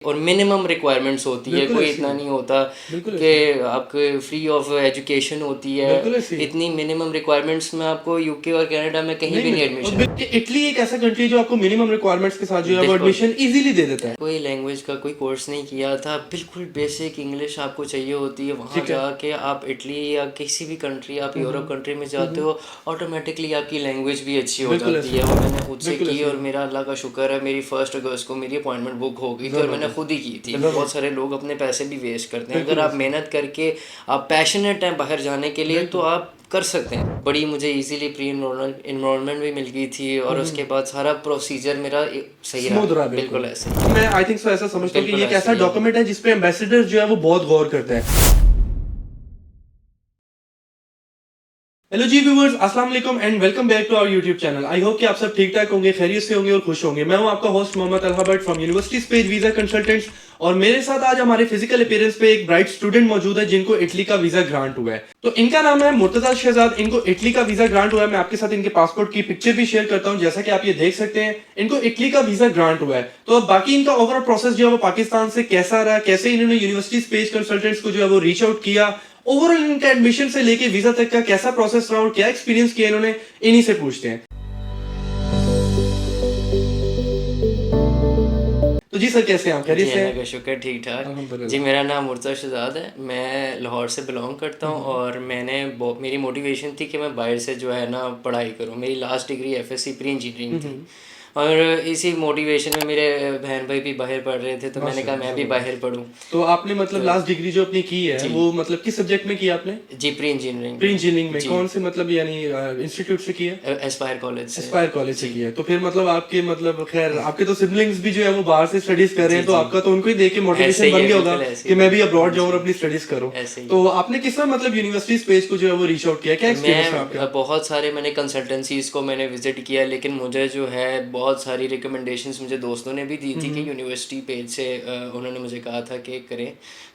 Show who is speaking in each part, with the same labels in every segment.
Speaker 1: और minimum requirements होती है, कोई इतना नहीं होता कि आपको फ्री ऑफ एजुकेशन होती है। इतनी मिनिमम रिक्वायरमेंट्स में आपको यूके और कनाडा में कहीं भी नहीं एडमिशन।
Speaker 2: इटली एक ऐसा कंट्री जो आपको मिनिमम रिक्वायरमेंट्स के साथ जो है वो एडमिशन इजीली दे देता है।
Speaker 1: कोई लैंग्वेज का कोई कोर्स नहीं किया था, बिल्कुल बेसिक इंग्लिश आपको चाहिए होती है। वहाँ जाके आप इटली या किसी भी कंट्री, आप यूरोप कंट्री में जाते हो, ऑटोमेटिकली आपकी लैंग्वेज भी अच्छी हो जाती है। और मैंने खुद से की और मेरा अल्लाह का शुक्र है, मेरी 1 अगस्त को मेरी अपॉइंटमेंट बुक हो गई थी और मैंने खुद ही की थी। बहुत सारे लोग अपने पैसे भी वेस्ट करते हैं। अगर आप मेहनत करके आप पैशनेट हैं बाहर जाने के लिए तो आप कर सकते हैं। बड़ी मुझे इजीली प्री इनरोलमेंट भी मिल गई थी और उसके बाद सारा प्रोसीजर मेरा सही रहा। बिल्कुल ऐसे
Speaker 2: मैं आई थिंक सो ऐसा समझता हूँ कि ये एक ऐसा डॉक्यूमेंट है जिसपे एम्बेसडर जो है वो बहुत गौर करते हैं। हेलो जी व्यूअर्स, अस्सलाम वालेकुम and welcome back to our YouTube channel. I hope कि आप सब ठीक ठाक होंगे, खैरियत से होंगे और खुश होंगे। मैं हूं आपका host Mohammad Alha Bhatt from university space visa consultants और मेरे साथ आज हमारे फिजिकल अपीयरेंस पे एक ब्राइट स्टूडेंट मौजूद है जिनको इटली का वीजा ग्रांट हुआ है। तो इनका नाम है मुर्तजा शहजाद। इनको इटली का वीजा ग्रांट हुआ है। मैं आपके साथ इनके पासपोर्ट की पिक्चर भी शेयर करता हूँ। जैसा कि आप ये देख सकते हैं, इनको इटली का वीजा ग्रांट हुआ है। तो अब बाकी इनका ओवरऑल प्रोसेस जो है वो पाकिस्तान से कैसा रहा, कैसे इन्होंने यूनिवर्सिटी स्पेस कंसल्टेंट्स को जो है वो रीच आउट किया, ओवरऑल इनका एडमिशन से लेके वीजा तक का कैसा प्रोसेस रहा और क्या एक्सपीरियंस किया इन्होंने, इन्हीं से पूछते हैं। तो जी सर, कैसे हैं आप? खैरियत से हैं?
Speaker 1: शुक्र, ठीक ठाक जी। मेरा नाम मुर्तजा शहजाद है, मैं लाहौर से बिलोंग करता हूँ और मेरी मोटिवेशन थी कि मैं बाहर से जो है ना पढ़ाई करूँ। मेरी last degree FSc pre engineering थी और इसी मोटिवेशन में मेरे बहन भाई भी बाहर पढ़ रहे थे तो मैंने कहा मैं भी बाहर पढ़ूं।
Speaker 2: तो आपने मतलब लास्ट डिग्री जो अपनी की है वो मतलब किस सब्जेक्ट में किया आपने?
Speaker 1: जी प्री इंजीनियरिंग।
Speaker 2: प्री इंजीनियरिंग में कौन से मतलब यानी इंस्टीट्यूट से किया?
Speaker 1: एस्पायर कॉलेज से।
Speaker 2: एस्पायर कॉलेज से किया। तो फिर मतलब आपके मतलब खैर आपके तो सिबलिंग्स भी जो है वो बाहर से स्टडीज कर रहे हैं, तो आपका तो उनको ही देख के मोटिवेशन बन गया होगा कि मैं भी अब्रॉड जाऊं और अपनी स्टडीज करूं। तो आपने किस तरह मतलब यूनिवर्सिटी स्पेस को जो है वो रीच आउट किया? क्या एक्सपीरियंस था आपका?
Speaker 1: बहुत सारे मैंने कंसल्टेंसीज को मैंने विजिट किया, लेकिन मुझे जो है बहुत सारी रिकमेंडेशंस मुझे दोस्तों ने भी दी थी कि यूनिवर्सिटी पेज से उन्होंने मुझे कहा था कि करें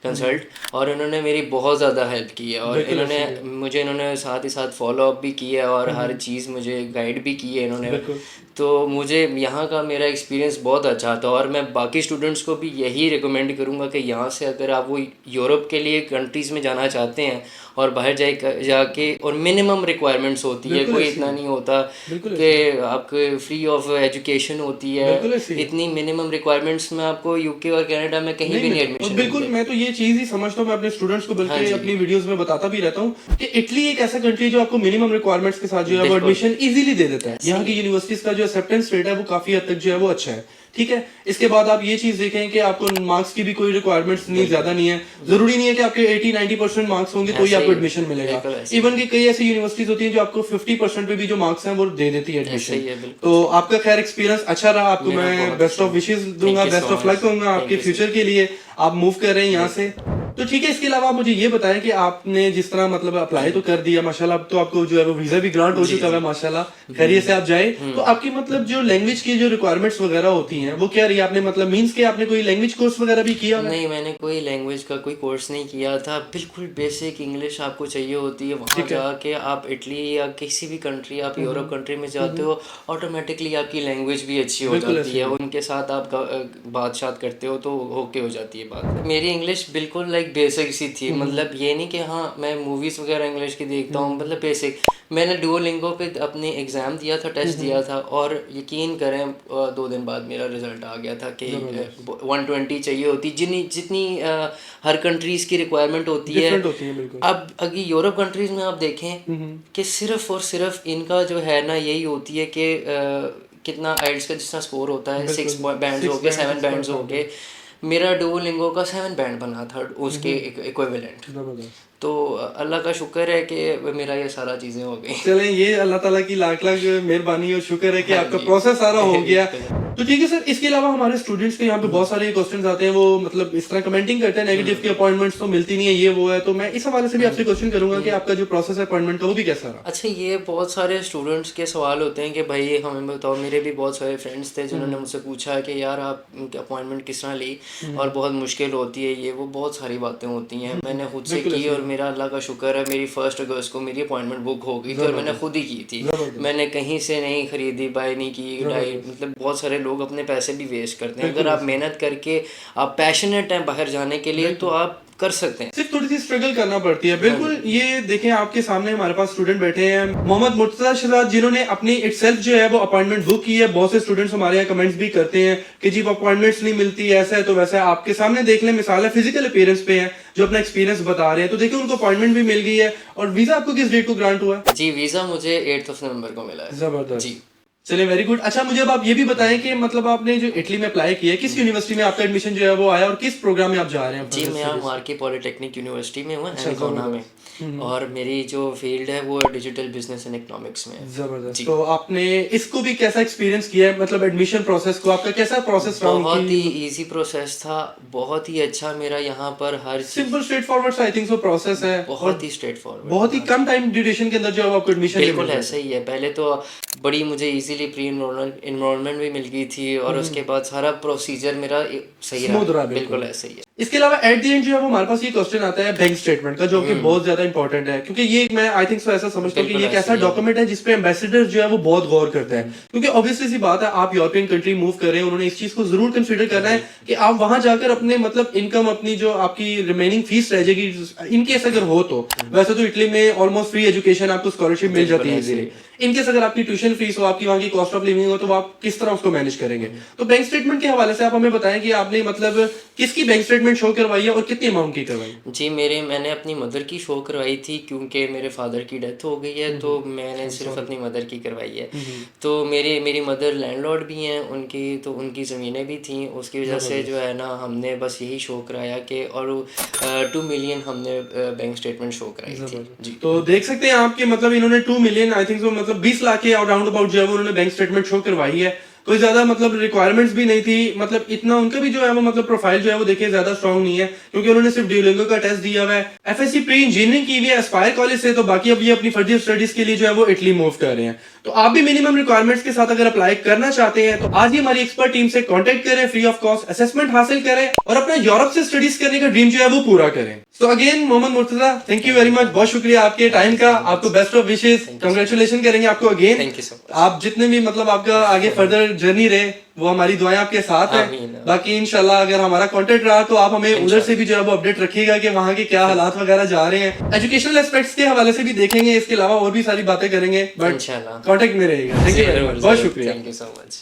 Speaker 1: कंसल्ट और उन्होंने मेरी बहुत ज़्यादा हेल्प की है और इन्होंने साथ ही साथ फॉलो अप भी किया और हर चीज़ मुझे गाइड भी की है इन्होंने। तो मुझे यहाँ का मेरा एक्सपीरियंस बहुत अच्छा था और मैं बाकी स्टूडेंट्स को भी यही रिकमेंड करूँगा कि यहाँ से अगर आप वो यूरोप के लिए कंट्रीज़ में जाना चाहते हैं और बाहर जाके और मिनिमम रिक्वायरमेंट्स होती है, कोई इतना नहीं होता कि आपको फ्री ऑफ एजुकेशन होती है। इतनी मिनिमम रिक्वायरमेंट्स में आपको यूके और कनाडा में कहीं भी नहीं एडमिशन।
Speaker 2: बिल्कुल, मैं तो ये चीज ही समझता हूँ, मैं अपने स्टूडेंट्स को बल्कि अपनी वीडियोस में बताता भी रहता हूँ कि इटली एक ऐसा कंट्री जो आपको मिनिमम रिक्वायरमेंट्स के साथ जो है वो एडमिशन इजीली दे देता है। यहाँ की यूनिवर्सिटीज का जो एक्सेप्टेंस रेट है वो काफी हद तक जो है वो अच्छा है। ठीक है, इसके बाद आप ये चीज देखें कि आपको मार्क्स की भी कोई रिक्वायरमेंट्स नहीं ज्यादा नहीं है। जरूरी नहीं है कि आपके 80-90% मार्क्स होंगे तो ही आपको एडमिशन मिलेगा। इवन की कई ऐसी यूनिवर्सिटीज होती हैं जो आपको 50% पे भी जो मार्क्स हैं वो दे देती है एडमिशन। तो आपका खैर एक्सपीरियंस अच्छा रहा। आपको मैं बेस्ट ऑफ विशेस दूंगा, बेस्ट ऑफ लक दूंगा आपके फ्यूचर के लिए। आप मूव कर रहे हैं यहाँ से, तो ठीक है। इसके अलावा मुझे ये बताएं कि आपने जिस तरह मतलब अप्लाई तो कर दिया माशाल्लाह, अब तो आपको जो है वो वीजा भी ग्रांट हो चुका है माशाल्लाह, खैरियत से आप जाए। तो आपकी मतलब जो लैंग्वेज की जो रिक्वायरमेंट्स वगैरह होती हैं वो क्या रही? आपने मतलब मींस के आपने कोई लैंग्वेज कोर्स वगैरह भी किया?
Speaker 1: नहीं, मैंने कोई लैंग्वेज का कोई कोर्स नहीं किया था। बिल्कुल बेसिक इंग्लिश आपको चाहिए होती है। वहाँ जाके आप इटली या किसी भी कंट्री, आप यूरोप कंट्री में जाते हो, ऑटोमेटिकली आपकी लैंग्वेज भी अच्छी हो जाती है। उनके साथ आप बात करते हो तो ओके हो जाती है बात। मेरी इंग्लिश बिल्कुल बेसिक सी थी। मतलब ये नहीं कि हाँ मैं मूवीज़ वगैरह इंग्लिश की देखता हूँ, मतलब बेसिक। मैंने डुओलिंगो पे अपने एग्ज़ाम दिया था, टेस्ट दिया था और यकीन करें 2 दिन बाद मेरा रिज़ल्ट आ गया था कि 120 चाहिए होती जितनी हर कंट्रीज़ की रिक्वायरमेंट होती है। अब अगर यूरोप कंट्रीज़ में आप देखें कि सिर्फ और सिर्फ इनका जो है ना यही होती है कि कितना आइल्स का जितना स्कोर होता है, 6 बैंड्स हो गए, 7 बैंड्स हो गए। मेरा डुओलिंगो का 7 बैंड बना था उसके इक्विवेलेंट। तो अल्लाह का शुक्र है कि मेरा ये सारा चीज़ें हो गई।
Speaker 2: चलें, ये अल्लाह ताला की लाख लाख मेहरबानी और शुक्र है कि आपका प्रोसेस सारा हो गया। तो ठीक है सर, इसके अलावा हमारे स्टूडेंट्स के यहाँ पे बहुत सारे क्वेश्चंस आते हैं, वो मतलब इस तरह कमेंटिंग करते हैं नेगेटिव की अपॉइंटमेंट्स तो मिलती नहीं है, ये वो है। तो मैं इस हवाले से भी आपसे क्वेश्चन करूंगा कि आपका जो प्रोसेस है अपॉइंटमेंट का वो भी कैसा रहा?
Speaker 1: अच्छा, ये बहुत सारे स्टूडेंट्स के सवाल होते हैं कि भाई हमें बताओ। मेरे भी बहुत सारे फ्रेंड्स थे जिन्होंने मुझसे पूछा कि यार आप अपॉइंटमेंट किस तरह ली और बहुत मुश्किल होती है ये वो, बहुत सारी बातें होती हैं। मैंने खुद से की और मेरा अल्लाह का शुक्र है, मेरी 1 अगस्त को मेरी अपॉइंटमेंट बुक हो गई थी और मैंने खुद ही की थी। मैंने कहीं से नहीं खरीदी, बाय नहीं की, मतलब बहुत सारे लोग अपने पैसे भी वेस्ट करते हैं। अगर आप मेहनत करके आप पैशनेट हैं बाहर जाने के लिए तो आप कर सकते हैं।
Speaker 2: सिर्फ थोड़ी सी स्ट्रगल करना पड़ती है। बिल्कुल, ये देखें आपके सामने हमारे पास स्टूडेंट बैठे हैं, मोहम्मद मुर्तजा शहजाद, जिन्होंने अपनी इटसेल्फ जो है वो अपॉइंटमेंट बुक की है। बहुत से स्टूडेंट्स हमारे यहाँ कमेंट्स भी करते हैं कि जी अपॉइंटमेंट्स नहीं मिलती, ऐसा है तो वैसा है। आपके सामने देख लें, मिसाल है फिजिकल अपीयरेंस पे है जो अपना एक्सपीरियंस बता रहे हैं, तो देखिए उनको अपॉइंटमेंट भी मिल गई है। और वीजा आपको किस डेट को ग्रांट हुआ है?
Speaker 1: जी वीजा मुझे 8 नवंबर को मिला है।
Speaker 2: जबरदस्त
Speaker 1: जी,
Speaker 2: चलिए, वेरी गुड। अच्छा, मुझे अब आप ये भी बताएं कि मतलब आपने जो इटली में अप्लाई किया है, किस यूनिवर्सिटी में आपका एडमिशन जो है वो आया और किस प्रोग्राम में आप जा रहे हैं?
Speaker 1: जी मैं यहाँ मार्की पॉलिटेक्निक यूनिवर्सिटी में हूँ, एनकोना में, और मेरी जो फील्ड है वो डिजिटल बिजनेस एंड इकोनॉमिक्स में है।
Speaker 2: जबरदस्त। तो आपने इसको भी कैसा एक्सपीरियंस किया है, मतलब एडमिशन प्रोसेस को आपका कैसा प्रोसेस रहा?
Speaker 1: बहुत ही इजी प्रोसेस था, बहुत ही अच्छा। मेरा यहाँ पर हर
Speaker 2: simple straight forward I think so process है,
Speaker 1: बहुत ही स्ट्रेट फॉरवर्ड,
Speaker 2: बहुत ही कम टाइम ड्यूरेशन के अंदर जो है आपको एडमिशन
Speaker 1: बिल्कुल ऐसा ही है। पहले तो बड़ी मुझे इजीली प्री एनरोलमेंट भी मिल गई थी और उसके बाद सारा प्रोसीजर मेरा सही रहा। बिल्कुल ऐसा ही है।
Speaker 2: इसके अलावा एट द एंड जो है वो हमारे पास ये क्वेश्चन आता है बैंक स्टेटमेंट का, जो कि बहुत ज्यादा इंपॉर्टेंट है, क्योंकि ये मैं आई थिंक सो ऐसा समझता हूँ कि ये एक ऐसा डॉक्यूमेंट है जिसपे एम्बेसडर जो है वो बहुत गौर करते हैं। क्योंकि ऑब्वियसली सी बात है, आप यूरोपियन कंट्री मूव कर रहे हैं, उन्होंने इस चीज को जरूर कंसीडर करना है कि आप वहां जाकर अपने मतलब इनकम, अपनी जो आपकी रिमेनिंग फीस रह जाएगी, इनकेस अगर हो तो। वैसे तो इटली में ऑलमोस्ट फ्री एजुकेशन, आपको स्कॉलरशिप मिल जाती है इजीली। इनकेस अगर आपकी ट्यूशन फीस हो, आपकी वहाँ की कॉस्ट ऑफ लिविंग हो, तो आप किस तरह उसको मैनेज करेंगे? तो बैंक स्टेटमेंट के हवाले से आप हमें बताएं कि आपने मतलब किसकी बैंक स्टेटमेंट शो करवाई है और कितनी अमाउंट की करवाई?
Speaker 1: जी मैंने अपनी मदर की शो करवाई थी, क्योंकि मेरे फादर की डेथ हो गई है, तो मैंने सिर्फ अपनी मदर की करवाई है। तो मेरी मदर लैंडलॉर्ड भी हैं उनकी, तो उनकी ज़मीनें भी थी, उसकी वजह से जो है ना हमने बस यही शो कराया कि, और 2 मिलियन हमने बैंक स्टेटमेंट शो कराई थी। जी,
Speaker 2: तो देख सकते हैं आपके मतलब इन्होंने 2 मिलियन आई थिंक सो मतलब 20 लाख के राउंड अबाउट जो है वो उन्होंने बैंक स्टेटमेंट शो करवाई है। कोई ज्यादा मतलब रिक्वायरमेंट्स भी नहीं थी, मतलब इतना उनका भी जो है वो मतलब प्रोफाइल जो है वो देखिए ज्यादा स्ट्रांग नहीं है, क्योंकि उन्होंने सिर्फ ड्यूलिंगो का टेस्ट दिया हुआ है। एफएससी प्री इंजीनियरिंग की हुई है एस्पायर कॉलेज से, तो बाकी अब ये अपनी फर्दर स्टडीज के लिए जो है वो इटली मूव कर रहे हैं। तो आप भी मिनिमम रिक्वायरमेंट्स के साथ अगर अप्लाई करना चाहते हैं तो आज ही हमारी एक्सपर्ट टीम से कांटेक्ट करें, फ्री ऑफ कॉस्ट असेसमेंट हासिल करें और अपना यूरोप से स्टडीज करने का ड्रीम जो है वो पूरा करें। So again Mohammad Murtaza, thank you very much, बहुत शुक्रिया आपके टाइम का, आपको बेस्ट ऑफ विशेस, कांग्रेचुलेशन करेंगे आपको again.
Speaker 1: Thank you so much.
Speaker 2: आप जितने भी मतलब आपका आगे फर्दर जर्नी रहे, वो हमारी दुआएं आपके साथ है। बाकी इंशाल्लाह अगर हमारा कांटेक्ट रहा तो आप हमें उधर से भी जो है वो अपडेट रखिएगा कि वहाँ के क्या हालात वगैरह जा रहे हैं। एजुकेशनल एस्पेक्ट्स के हवाले से भी देखेंगे, इसके अलावा और भी सारी बातें करेंगे, बट कांटेक्ट में रहेगा। थैंक यू, बहुत शुक्रिया।
Speaker 1: Thank you so much.